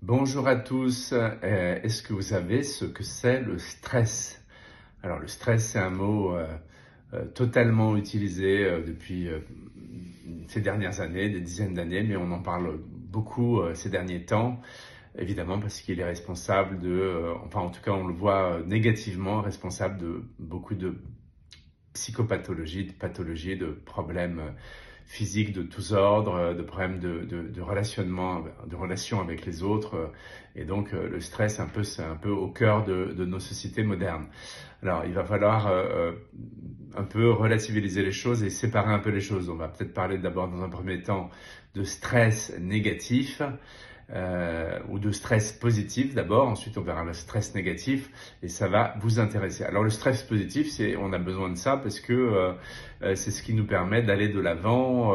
Bonjour à tous. Est-ce que vous savez ce que c'est le stress? Alors le stress, c'est un mot totalement utilisé depuis ces dernières années, des dizaines d'années, mais on en parle beaucoup ces derniers temps, évidemment parce qu'il est responsable enfin en tout cas on le voit négativement, responsable de beaucoup de psychopathologie, de pathologies, de problèmes physiques de tous ordres, de problèmes de relationnement, de relations avec les autres. Et donc le stress, c'est un peu au cœur de nos sociétés modernes. Alors il va falloir un peu relativiser les choses et séparer un peu les choses. On va peut-être parler d'abord dans un premier temps de stress négatif. Ou de stress positif d'abord, ensuite on verra le stress négatif et ça va vous intéresser. Alors le stress positif, on a besoin de ça parce que c'est ce qui nous permet d'aller de l'avant,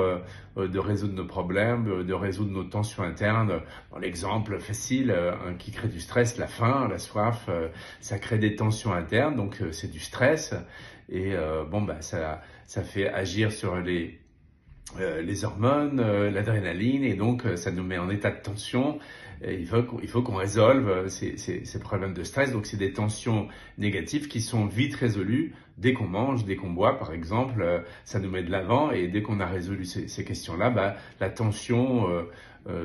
de résoudre nos problèmes, de résoudre nos tensions internes. Dans l'exemple facile qui crée du stress, la faim, la soif, ça crée des tensions internes, donc c'est du stress et ça fait agir sur les hormones, l'adrénaline, et donc ça nous met en état de tension. Et il faut qu'on résolve ces problèmes de stress. Donc c'est des tensions négatives qui sont vite résolues dès qu'on mange, dès qu'on boit par exemple. Ça nous met de l'avant et dès qu'on a résolu ces questions-là, la tension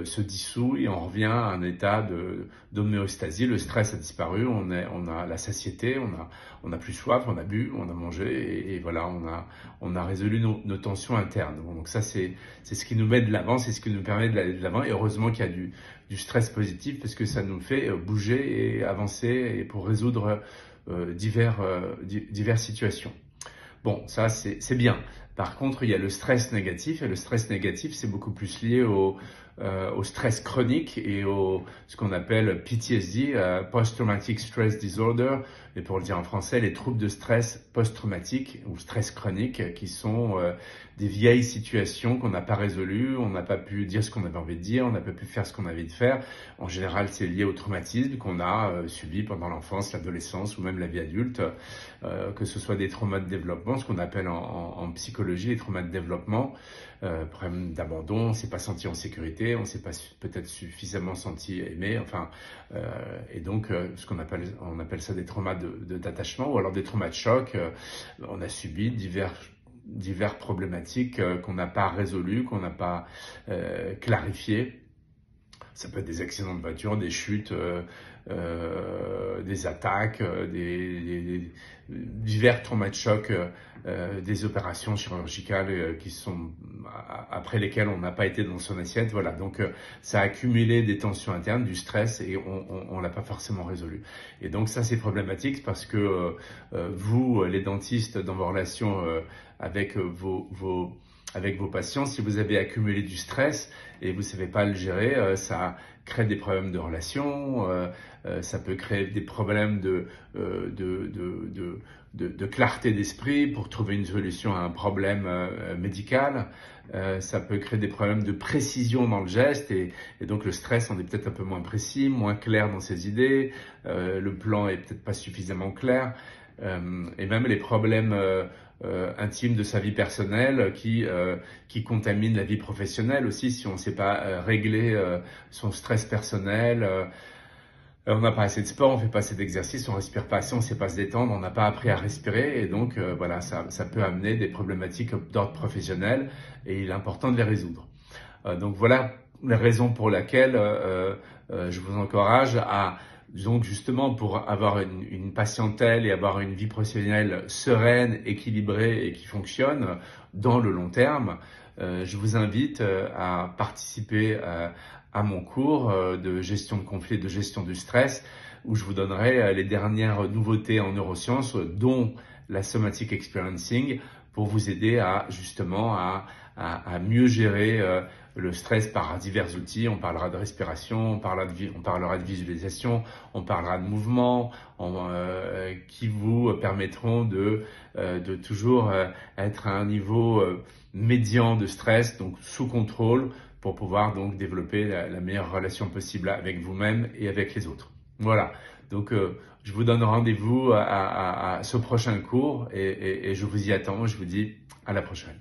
se dissout et on revient à un état d'homéostasie. Le stress a disparu, on a la satiété, on a plus soif, on a bu, on a mangé et voilà, on a résolu nos tensions internes. Donc ça c'est ce qui nous met de l'avant, c'est ce qui nous permet d'aller de l'avant. Et heureusement qu'il y a du stress positif parce que ça nous fait bouger et avancer et pour résoudre diverses situations. Bon, ça c'est bien. Par contre, il y a le stress négatif et le stress négatif, c'est beaucoup plus lié au stress chronique et ce qu'on appelle PTSD, Post-Traumatic Stress Disorder, et pour le dire en français, les troubles de stress post-traumatique ou stress chronique, qui sont des vieilles situations qu'on n'a pas résolues, on n'a pas pu dire ce qu'on avait envie de dire, on n'a pas pu faire ce qu'on avait envie de faire. En général, c'est lié au traumatisme qu'on a subi pendant l'enfance, l'adolescence ou même la vie adulte, que ce soit des traumas de développement, ce qu'on appelle en psychologie les traumas de développement, problème d'abandon, on ne s'est pas senti en sécurité, on ne s'est pas peut-être suffisamment senti aimé, et donc on appelle ça des traumas d'attachement ou alors des traumas de choc. On a subi divers problématiques qu'on n'a pas résolues, qu'on n'a pas clarifiées. Ça peut être des accidents de voiture, des chutes, des attaques, divers traumas de choc, des opérations chirurgicales qui sont après lesquelles on n'a pas été dans son assiette. Voilà, donc ça a accumulé des tensions internes, du stress et on l'a pas forcément résolu. Et donc ça c'est problématique parce que vous, les dentistes, dans vos relations avec vos patients, si vous avez accumulé du stress et vous ne savez pas le gérer, ça crée des problèmes de relations, ça peut créer des problèmes de clarté d'esprit pour trouver une solution à un problème médical. Ça peut créer des problèmes de précision dans le geste et donc le stress, on est peut-être un peu moins précis, moins clair dans ses idées, le plan est peut-être pas suffisamment clair. Et même les problèmes intimes de sa vie personnelle qui contaminent la vie professionnelle aussi si on ne sait pas régler son stress personnel. On n'a pas assez de sport, on fait pas assez d'exercice, on respire pas assez, on sait pas se détendre, on n'a pas appris à respirer et donc voilà, ça peut amener des problématiques d'ordre professionnel et il est important de les résoudre. Donc voilà la raison pour laquelle je vous encourage à donc justement pour avoir une patientèle et avoir une vie professionnelle sereine, équilibrée et qui fonctionne dans le long terme, je vous invite à participer à mon cours de gestion de conflit, de gestion du stress, où je vous donnerai les dernières nouveautés en neurosciences, dont la somatic experiencing, pour vous aider à justement à mieux gérer le stress par divers outils. On parlera de respiration, on parlera de visualisation, on parlera de mouvement, qui vous permettront de toujours être à un niveau médian de stress, donc sous contrôle, pour pouvoir donc développer la meilleure relation possible avec vous-même et avec les autres. Voilà, donc je vous donne rendez-vous à ce prochain cours et je vous y attends, je vous dis à la prochaine.